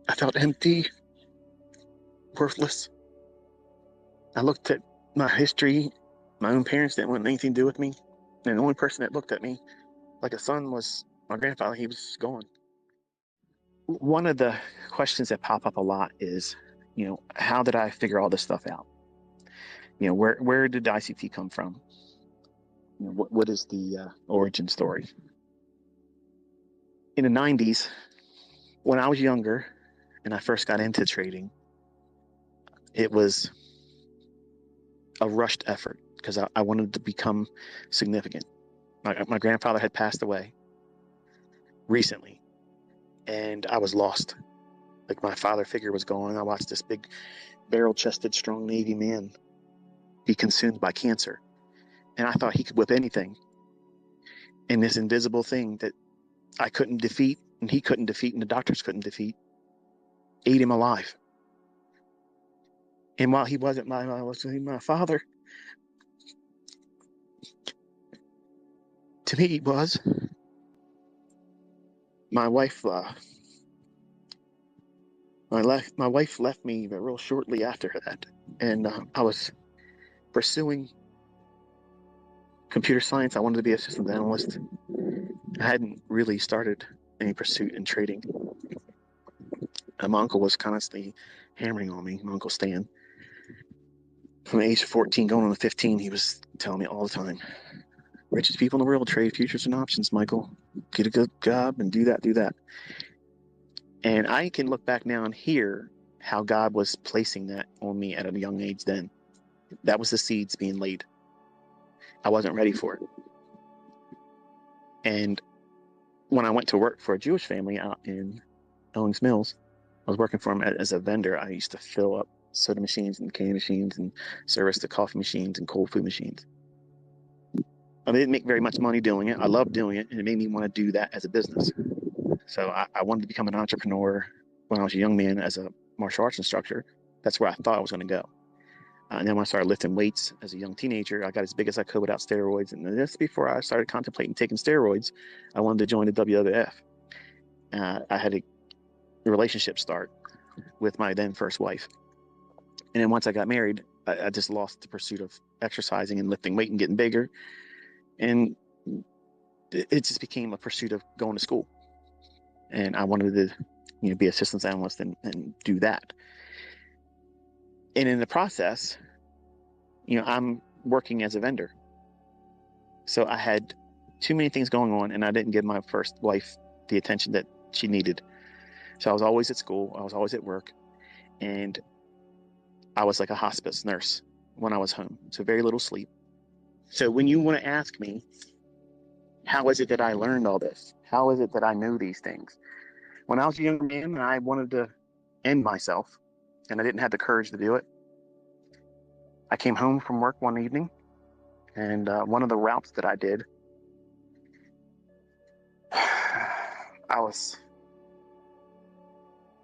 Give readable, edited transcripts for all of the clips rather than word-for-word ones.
I felt empty, worthless. I looked at my history. My own parents didn't want anything to do with me. And the only person that looked at me like a son was my grandfather. He was gone. One of the questions that pop up a lot is, how did I figure all this stuff out? Where did ICT come from? What is the origin story? In the 90s, when I was younger and I first got into trading, it was a rushed effort because I wanted to become significant. My grandfather had passed away recently, and I was lost. Like, my father figure was gone. I watched this big, barrel-chested, strong Navy man be consumed by cancer, and I thought he could whip anything. And this invisible thing that I couldn't defeat, and he couldn't defeat, and the doctors couldn't defeat, ate him alive. And while he wasn't my father, to me he was. My wife left me real shortly after that, and I was pursuing computer science. I wanted to be a systems analyst. I hadn't really started any pursuit in trading. My uncle was constantly hammering on me, my Uncle Stan. From the age of 14 going on to 15, he was telling me all the time, richest people in the world trade futures and options, Michael. Get a good job and do that. And I can look back now and hear how God was placing that on me at a young age then. That was the seeds being laid. I wasn't ready for it. And when I went to work for a Jewish family out in Owings Mills, I was working for them as a vendor. I used to fill up soda machines and candy machines and service the coffee machines and cold food machines. I didn't make very much money doing it. I loved doing it, and it made me want to do that as a business. So I wanted to become an entrepreneur when I was a young man as a martial arts instructor. That's where I thought I was going to go. And then when I started lifting weights as a young teenager, I got as big as I could without steroids. And this before I started contemplating taking steroids, I wanted to join the WWF. I had a relationship start with my then first wife. And then once I got married, I just lost the pursuit of exercising and lifting weight and getting bigger. And it just became a pursuit of going to school. And I wanted to, be a systems analyst and do that. And in the process, I'm working as a vendor. So I had too many things going on, and I didn't give my first wife the attention that she needed. So I was always at school. I was always at work. And I was like a hospice nurse when I was home. So very little sleep. So when you want to ask me, how is it that I learned all this? How is it that I know these things? When I was a young man and I wanted to end myself, and I didn't have the courage to do it, I came home from work one evening, and one of the routes that I did, I was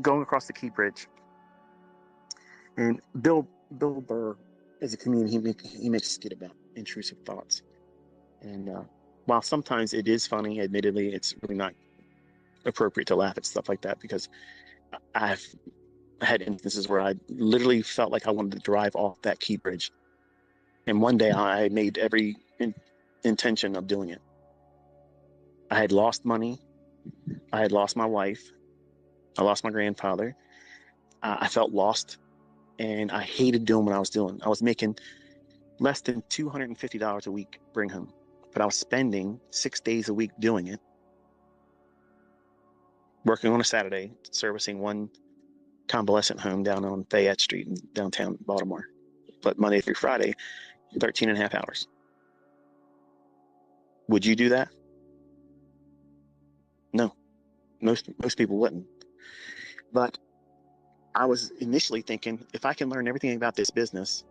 going across the Key Bridge, and Bill Burr is a comedian. He makes a skit about intrusive thoughts, and while sometimes it is funny, admittedly, it's really not appropriate to laugh at stuff like that, because I've had instances where I literally felt like I wanted to drive off that Key Bridge. And one day I made every intention of doing it. I had lost money. I had lost my wife. I lost my grandfather. I felt lost, and I hated doing what I was doing. I was making less than $250 a week bring home, but I was spending 6 days a week doing it, working on a Saturday, servicing one convalescent home down on Fayette Street in downtown Baltimore. But Monday through Friday, 13 and a half hours. Would you do that? No, most people wouldn't. But I was initially thinking, if I can learn everything about this business,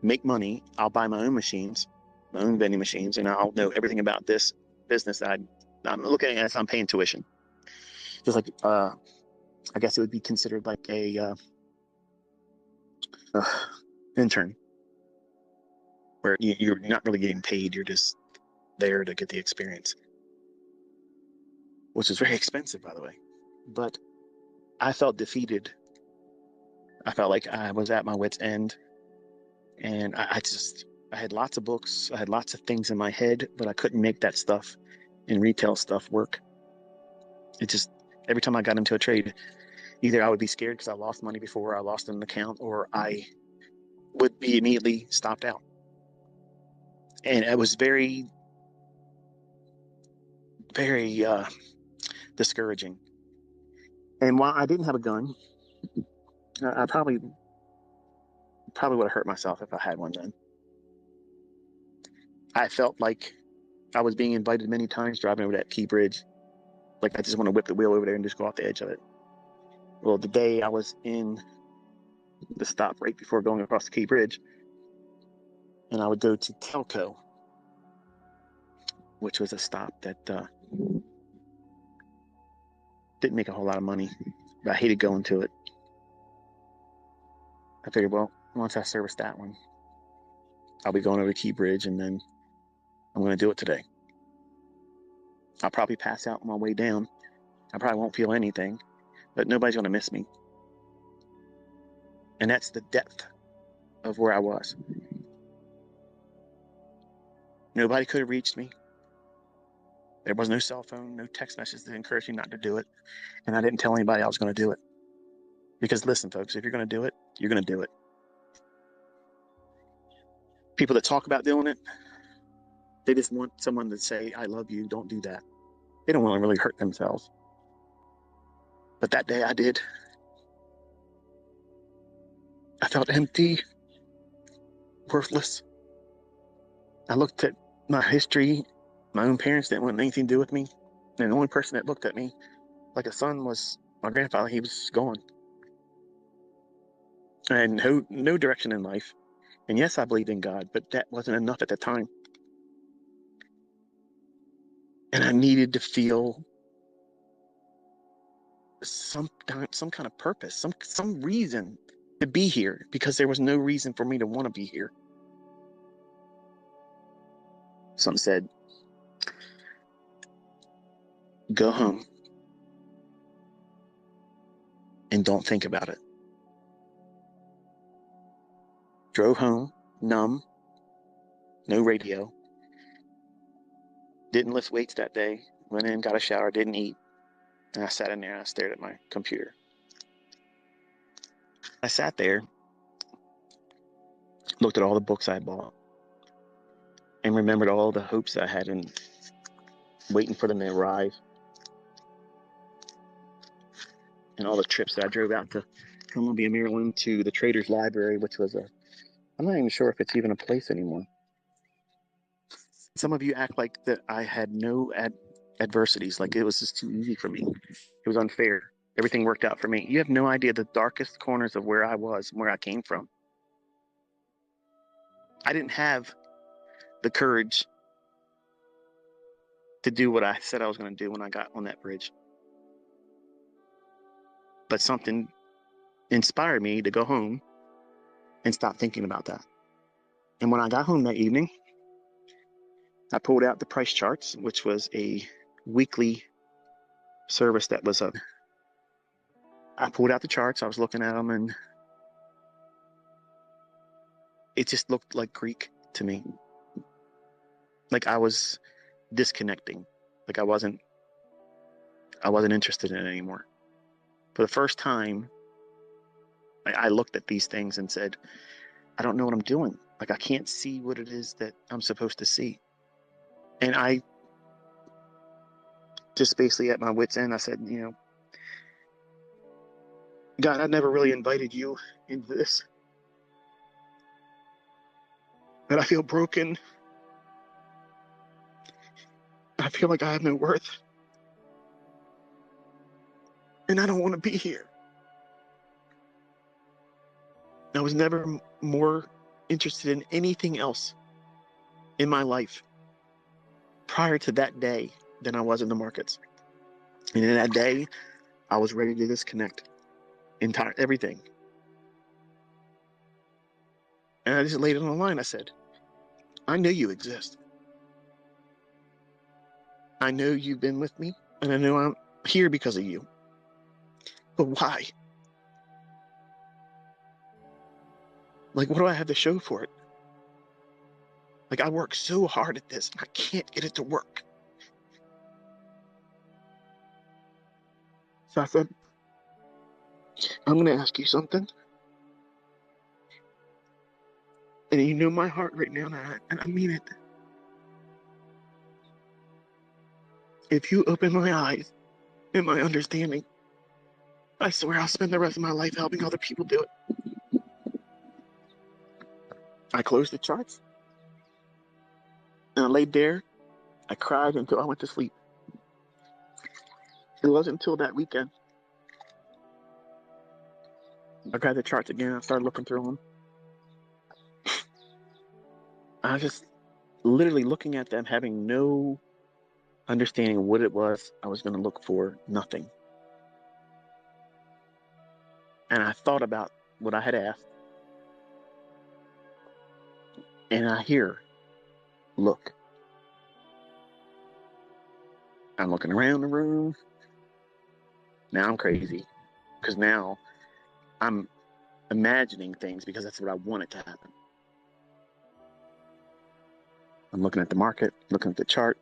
make money, I'll buy my own machines, my own vending machines, and I'll know everything about this business that I'm looking at it as I'm paying tuition. Just like, I guess it would be considered like a intern, where you're not really getting paid, you're just there to get the experience, which is very expensive, by the way. But I felt defeated. I felt like I was at my wit's end. And I had lots of books. I had lots of things in my head, but I couldn't make that stuff and retail stuff work. It just, every time I got into a trade, either I would be scared because I lost money before, I lost an account, or I would be immediately stopped out. And it was very, very discouraging. And while I didn't have a gun, I probably would have hurt myself if I had one then. I felt like I was being invited many times driving over that Key Bridge. Like I just want to whip the wheel over there and just go off the edge of it. Well, the day I was in the stop right before going across the Key Bridge, and I would go to Telco, which was a stop that didn't make a whole lot of money, but I hated going to it. I figured, well, once I service that one, I'll be going over the Key Bridge, and then I'm going to do it today. I'll probably pass out on my way down. I probably won't feel anything, but nobody's going to miss me. And that's the depth of where I was. Nobody could have reached me. There was no cell phone, no text message that encouraged me not to do it. And I didn't tell anybody I was going to do it. Because listen, folks, if you're going to do it, you're going to do it. People that talk about doing it, they just want someone to say, I love you, don't do that. They don't want to really hurt themselves. But that day I did. I felt empty, worthless. I looked at my history. My own parents didn't want anything to do with me. And the only person that looked at me like a son was my grandfather. He was gone. I had no direction in life. And yes, I believed in God, but that wasn't enough at the time. And I needed to feel some kind of purpose, some reason to be here, because there was no reason for me to want to be here. Some said, go home and don't think about it. Drove home, numb, no radio. Didn't lift weights that day. Went in, got a shower, didn't eat. And I sat in there and I stared at my computer. I sat there, looked at all the books I bought, and remembered all the hopes I had in waiting for them to arrive. And all the trips that I drove out to Columbia, Maryland, to the Traders Library, which was I'm not even sure if it's even a place anymore. Some of you act like that I had no adversities, like it was just too easy for me. It was unfair. Everything worked out for me. You have no idea the darkest corners of where I was, where I came from. I didn't have the courage to do what I said I was going to do when I got on that bridge. But something inspired me to go home and stop thinking about that. And when I got home that evening, I pulled out the price charts, which was a weekly service that was I pulled out the charts, I was looking at them, and it just looked like Greek to me. Like I was disconnecting. Like I wasn't interested in it anymore. For the first time, I looked at these things and said, I don't know what I'm doing. Like I can't see what it is that I'm supposed to see. And I just basically at my wit's end, I said, God, I never really invited you into this. But I feel broken. I feel like I have no worth. And I don't want to be here. I was never more interested in anything else in my life prior to that day than I was in the markets. And in that day, I was ready to disconnect everything. And I just laid it on the line. I said, I know you exist. I know you've been with me, and I know I'm here because of you. But why? Like, what do I have to show for it? Like, I work so hard at this and I can't get it to work. So I said, I'm going to ask you something. And you know my heart right now, and I mean it. If you open my eyes and my understanding, I swear I'll spend the rest of my life helping other people do it. I closed the charts and I laid there. I cried until I went to sleep. It wasn't until that weekend I grabbed the charts again. I started looking through them. I was just literally looking at them, having no understanding of what it was I was going to look for. Nothing. And I thought about what I had asked. And I hear, look. I'm looking around the room. Now I'm crazy. Because now I'm imagining things because that's what I want it to happen. I'm looking at the market, looking at the chart.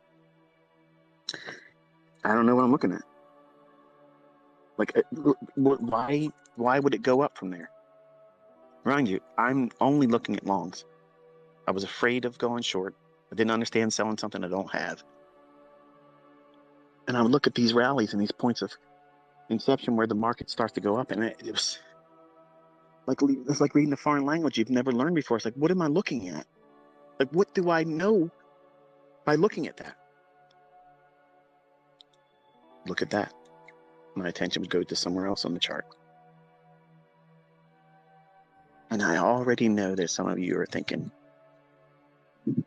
I don't know what I'm looking at. Like, why would it go up from there? Mind you, I'm only looking at longs. I was afraid of going short. I didn't understand selling something I don't have. And I would look at these rallies and these points of inception where the market starts to go up, and it was like, it's like reading a foreign language you've never learned before. It's like, what am I looking at? Like, what do I know by looking at that? Look at that. My attention would go to somewhere else on the chart. And I already know that some of you are thinking,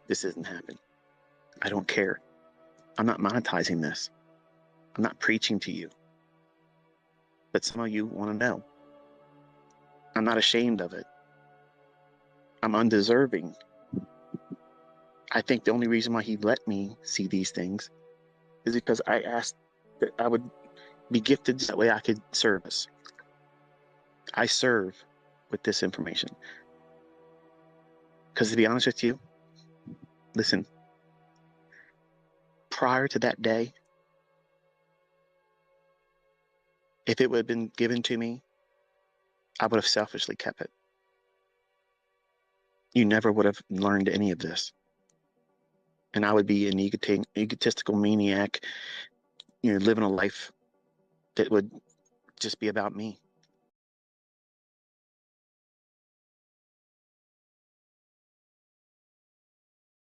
this isn't happening. I don't care. I'm not monetizing this. I'm not preaching to you. But some of you want to know. I'm not ashamed of it. I'm undeserving. I think the only reason why he let me see these things is because I asked that I would be gifted that way I could service. I serve with this information. Because to be honest with you, listen, prior to that day, if it would have been given to me, I would have selfishly kept it. You never would have learned any of this. And I would be an egotistical maniac, living a life that would just be about me.